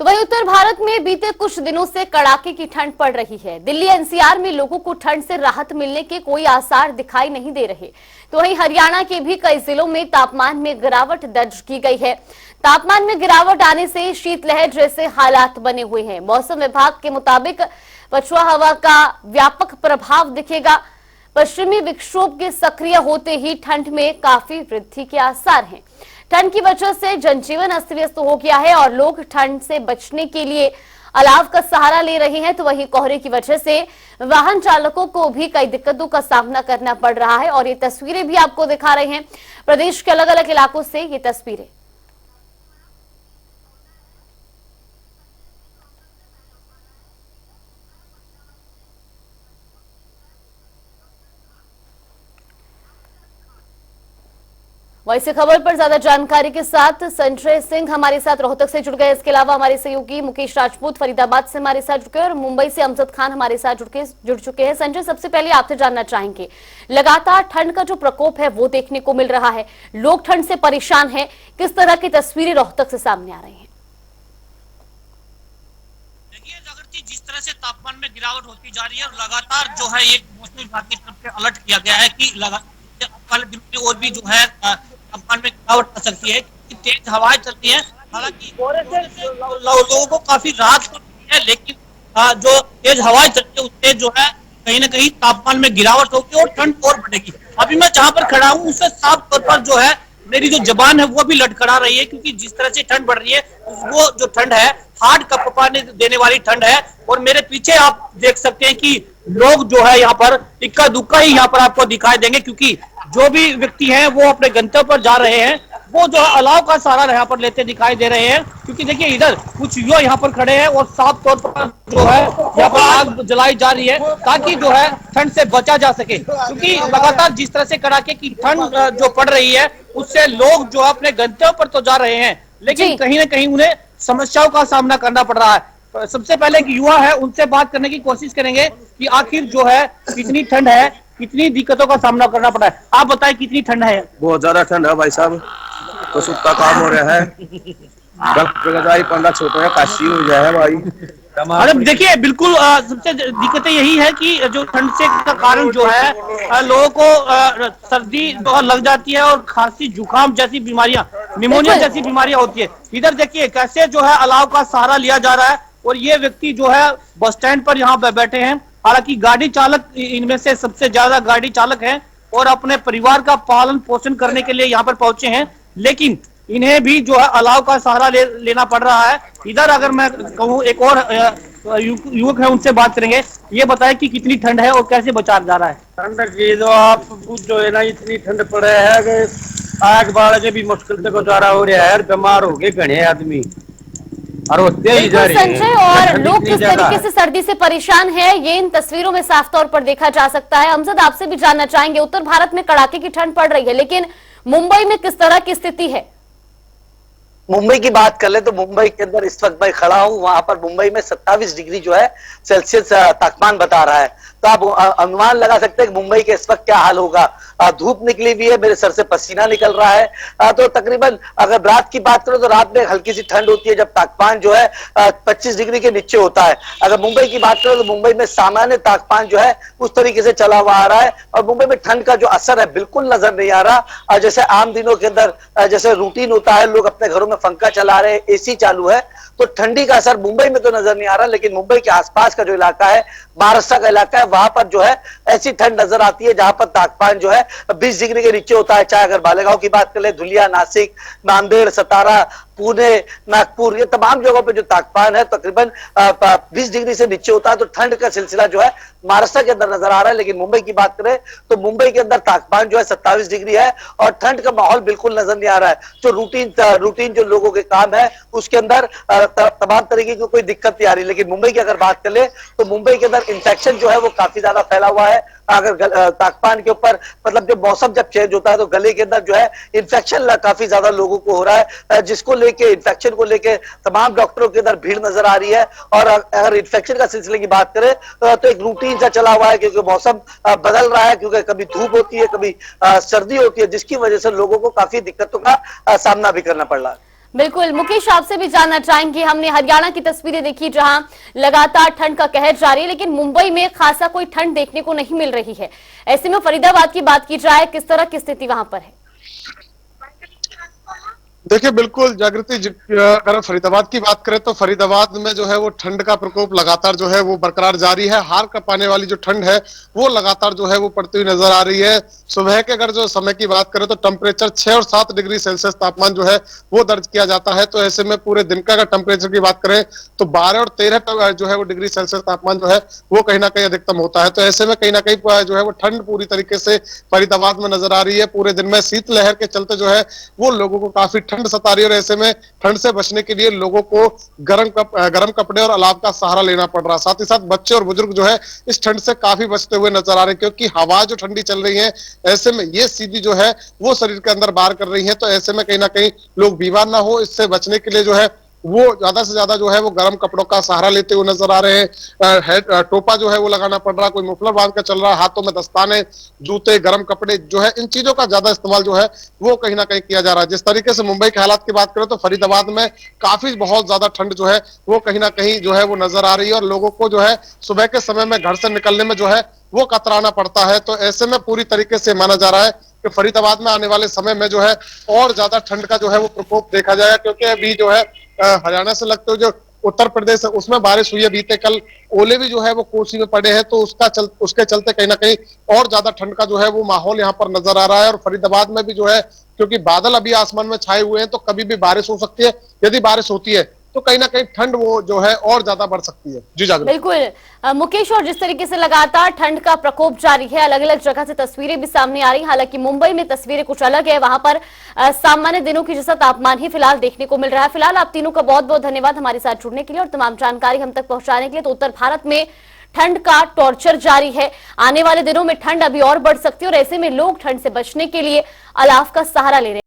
तो वहीं उत्तर भारत में बीते कुछ दिनों से कड़ाके की ठंड पड़ रही है। दिल्ली एनसीआर में लोगों को ठंड से राहत मिलने के कोई आसार दिखाई नहीं दे रहे। तो वहीं हरियाणा के भी कई जिलों में तापमान में गिरावट दर्ज की गई है। तापमान में गिरावट आने से शीतलहर जैसे हालात बने हुए हैं। मौसम विभाग के मुताबिक पछुआ हवा का व्यापक प्रभाव दिखेगा। पश्चिमी विक्षोभ के सक्रिय होते ही ठंड में काफी वृद्धि के आसार हैं। ठंड की वजह से जनजीवन अस्त व्यस्त हो गया है और लोग ठंड से बचने के लिए अलाव का सहारा ले रहे हैं। तो वहीं कोहरे की वजह से वाहन चालकों को भी कई दिक्कतों का सामना करना पड़ रहा है और ये तस्वीरें भी आपको दिखा रहे हैं प्रदेश के अलग अलग इलाकों से ये तस्वीरें। वैसे खबर पर ज्यादा जानकारी के साथ संजय सिंह हमारे साथ रोहतक से जुड़ गए। इसके अलावा हमारे सहयोगी मुकेश राजपूत फरीदाबाद से हमारे साथ जुड़ गए और मुंबई से अमजद खान हमारे साथ जुड़ चुके हैं। संजय, सबसे पहले आपसे जानना चाहेंगे, लगातार ठंड का जो प्रकोप है वो देखने को मिल रहा है, लोग ठंड से परेशान हैं, किस तरह की तस्वीरें रोहतक से सामने आ रही है? देखिए जगरती, जिस तरह से तापमान में गिरावट होती जा रही है और लगातार जो है ये मौसम विभाग की तरफ से अलर्ट किया गया है कि वाले दिन में और भी जो है तापमान में गिरावट आ सकती है, तेज हवाएं चलती हैं। हालांकि लोगों को काफी राहत होती है, लेकिन जो तेज हवाएं चलती है उससे जो है कहीं ना कहीं तापमान में गिरावट होगी और ठंड और बढ़ेगी। अभी मैं जहां पर खड़ा हूँ उससे साफ तौर पर जो है मेरी जो जबान है वो भी लटखड़ा रही है, क्योंकि जिस तरह से ठंड बढ़ रही है वो जो ठंड है हार्ट कपकपाने देने वाली ठंड है। और मेरे पीछे आप देख सकते हैं कि लोग जो है यहाँ पर इक्का दुक्का ही यहाँ पर आपको दिखाई देंगे, क्योंकि जो भी व्यक्ति हैं वो अपने गंतव्य पर जा रहे हैं, वो जो है अलाव का सहारा यहाँ पर लेते दिखाई दे रहे हैं। क्योंकि देखिए इधर कुछ युवा यहाँ पर खड़े हैं और साफ तौर पर जो है यहाँ पर आग जलाई जा रही है ताकि जो है ठंड से बचा जा सके, क्योंकि लगातार जिस तरह से कड़ाके की ठंड जो पड़ रही है उससे लोग जो अपने गंतव्य पर तो जा रहे हैं, लेकिन कहीं ना कहीं उन्हें समस्याओं का सामना करना पड़ रहा है। सबसे पहले एक युवा है, उनसे बात करने की कोशिश करेंगे कि आखिर जो है कितनी ठंड है, कितनी दिक्कतों का सामना करना पड़ा है। आप बताएं कितनी ठंड है? बहुत ज्यादा ठंड है भाई साहब, तो सुखता काम हो रहा है। 15 छोटे है, काशी हो जाए भाई। अरे देखिए बिल्कुल सबसे दिक्कतें यही है कि जो ठंड से का कारण जो है लोगों को सर्दी लग जाती है और खांसी जुकाम जैसी बीमारियां, निमोनिया जैसी बीमारियां होती है। इधर देखिए कैसे जो है अलाव का सहारा लिया जा रहा है और ये व्यक्ति जो है बस स्टैंड पर यहाँ बैठे हैं। हालांकि गाड़ी चालक इनमें से सबसे ज्यादा गाड़ी चालक हैं और अपने परिवार का पालन पोषण करने के लिए यहाँ पर पहुंचे हैं, लेकिन इन्हें भी जो है अलाव का सहारा लेना पड़ रहा है। इधर अगर मैं कहूँ एक और युवक है, उनसे बात करेंगे। ये बताएं कि कितनी ठंड है और कैसे बचा जा रहा है? ठंड की जो आप जो है ना, इतनी ठंड पड़े है कि आग बाढ़ के भी मुश्किल से गुजारा हो रहा है। बीमार हो गए घने आदमी और होते ही जा रही है। संजय, और लोग किस तरीके से सर्दी से परेशान है ये इन तस्वीरों में साफ तौर पर देखा जा सकता है। अमजद, आपसे भी जानना चाहेंगे, उत्तर भारत में कड़ाके की ठंड पड़ रही है, लेकिन मुंबई में किस तरह की स्थिति है? मुंबई की बात कर ले तो मुंबई के अंदर इस वक्त मैं खड़ा हूं, वहां पर मुंबई में 27 डिग्री जो है सेल्सियस तापमान बता रहा है। तो आप अनुमान लगा सकते हैं कि मुंबई के इस वक्त क्या हाल होगा। धूप निकली हुई है, मेरे सर से पसीना निकल रहा है। तो तकरीबन अगर रात की बात करो तो रात में हल्की सी ठंड होती है जब तापमान जो है 25 डिग्री के नीचे होता है। अगर मुंबई की बात करो तो मुंबई में सामान्य तापमान जो है उस तरीके से चला हुआ आ रहा है और मुंबई में ठंड का जो असर है बिल्कुल नजर नहीं आ रहा। जैसे आम दिनों के अंदर जैसे रूटीन होता है, लोग अपने घरों में पंखा चला रहे हैं, एसी चालू है, तो ठंडी का असर मुंबई में तो नजर नहीं आ रहा। लेकिन मुंबई के आसपास का जो इलाका है, महाराष्ट्र का इलाका है, वहां पर जो है ऐसी ठंड नजर आती है जहां पर तापमान जो है 20 डिग्री के नीचे होता है। चाहे अगर मालेगांव की बात करें, धुलिया, नासिक, नांदेड़, सतारा, पुणे, नागपुर, ये तमाम जगहों पे जो तापमान है तकरीबन 20 डिग्री से नीचे होता है। तो ठंड का सिलसिला जो है महाराष्ट्र के अंदर नजर आ रहा है। लेकिन मुंबई की बात करें तो मुंबई के अंदर तापमान जो है 27 डिग्री है और ठंड का माहौल बिल्कुल नजर नहीं आ रहा है। जो रूटीन जो लोगों के काम है उसके अंदर तमाम तरीके की कोई दिक्कत नहीं आ रही। लेकिन मुंबई की अगर बात कर ले तो मुंबई के अंदर इन्फेक्शन जो है वो काफी ज्यादा फैला हुआ है। अगर तापमान के ऊपर मतलब जब मौसम जब चेंज होता है तो गले के अंदर जो है इन्फेक्शन काफी ज्यादा लोगों को हो रहा है, जिसको लेके इन्फेक्शन को लेके तमाम डॉक्टरों के अंदर भीड़ नजर आ रही है। और अगर इन्फेक्शन का सिलसिले की बात करें तो एक रूटीन सा चला हुआ है, क्योंकि मौसम बदल रहा है, क्योंकि कभी धूप होती है, कभी सर्दी होती है, जिसकी वजह से लोगों को काफी दिक्कतों का सामना भी करना पड़ रहा है। बिल्कुल मुकेश, आपसे भी जानना चाहेंगे। हमने हरियाणा की तस्वीरें देखी जहां लगातार ठंड का कहर जारी है, लेकिन मुंबई में खासा कोई ठंड देखने को नहीं मिल रही है। ऐसे में फरीदाबाद की बात की जाए, किस तरह की स्थिति वहां पर है? देखिए बिल्कुल जागृति अगर फरीदाबाद की बात करें तो फरीदाबाद में जो है वो ठंड का प्रकोप लगातार जो है वो बरकरार जारी है। हार का पाने वाली जो ठंड है वो लगातार जो है वो पड़ती हुई नजर आ रही है। सुबह के अगर जो समय की बात करें तो टेम्परेचर 6 और 7 डिग्री सेल्सियस तापमान जो है वो दर्ज किया जाता है। तो ऐसे में पूरे दिन का अगर टेम्परेचर की बात करें तो 12 और 13 जो है वो डिग्री सेल्सियस तापमान जो है वो कहीं ना कहीं अधिकतम होता है। तो ऐसे में कहीं ना कहीं जो है वो ठंड पूरी तरीके से फरीदाबाद में नजर आ रही है। पूरे दिन में शीतलहर के चलते जो है वो लोगों को काफी ठंड सता रही है और ऐसे में ठंड से बचने के लिए लोगों को गर्म कपड़े और अलाव का सहारा लेना पड़ रहा है। साथ ही साथ बच्चे और बुजुर्ग जो है इस ठंड से काफी बचते हुए नजर आ रहे हैं, क्योंकि हवा जो ठंडी चल रही है ऐसे में ये सीधी जो है वो शरीर के अंदर बाहर कर रही है। तो ऐसे में कहीं ना कहीं लोग बीमार ना हो, इससे बचने के लिए जो है वो ज्यादा से ज्यादा जो है वो गर्म कपड़ों का सहारा लेते हुए नजर आ रहे हैं। टोपा जो है वो लगाना पड़ रहा है, कोई मुफलर बांध कर चल रहा है, हाथों में दस्ताने, जूते, गर्म कपड़े जो है इन चीजों का ज्यादा इस्तेमाल जो है वो कहीं ना कहीं किया जा रहा है। जिस तरीके से मुंबई के हालात की बात करें तो फरीदाबाद में काफी बहुत ज्यादा ठंड जो है वो कहीं ना कहीं जो है वो नजर आ रही है और लोगों को जो है सुबह के समय में घर से निकलने में जो है वो कतराना पड़ता है। तो ऐसे में पूरी तरीके से माना जा रहा है कि फरीदाबाद में आने वाले समय में जो है और ज्यादा ठंड का जो है वो प्रकोप देखा जाएगा, क्योंकि अभी जो है हरियाणा से लगते हुए जो उत्तर प्रदेश है उसमें बारिश हुई है बीते कल, ओले भी जो है वो कोसी में पड़े हैं। तो उसके चलते कहीं ना कहीं और ज्यादा ठंड का जो है वो माहौल यहाँ पर नजर आ रहा है। और फरीदाबाद में भी जो है क्योंकि बादल अभी आसमान में छाए हुए हैं तो कभी भी बारिश हो सकती है। यदि बारिश होती है तो कहीं ना कहीं ठंड वो जो है और ज्यादा बढ़ सकती है। जी जागृति। बिल्कुल मुकेश, और जिस तरीके से लगातार ठंड का प्रकोप जारी है, अलग अलग जगह से तस्वीरें भी सामने आ रही। हालांकि मुंबई में तस्वीरें कुछ अलग है, वहां पर सामान्य दिनों की जैसा तापमान ही फिलहाल देखने को मिल रहा है। फिलहाल आप तीनों का बहुत बहुत धन्यवाद हमारे साथ जुड़ने के लिए और तमाम जानकारी हम तक पहुंचाने के लिए। तो उत्तर भारत में ठंड का टॉर्चर जारी है, आने वाले दिनों में ठंड अभी और बढ़ सकती है और ऐसे में लोग ठंड से बचने के लिए अलाव का सहारा ले रहे हैं।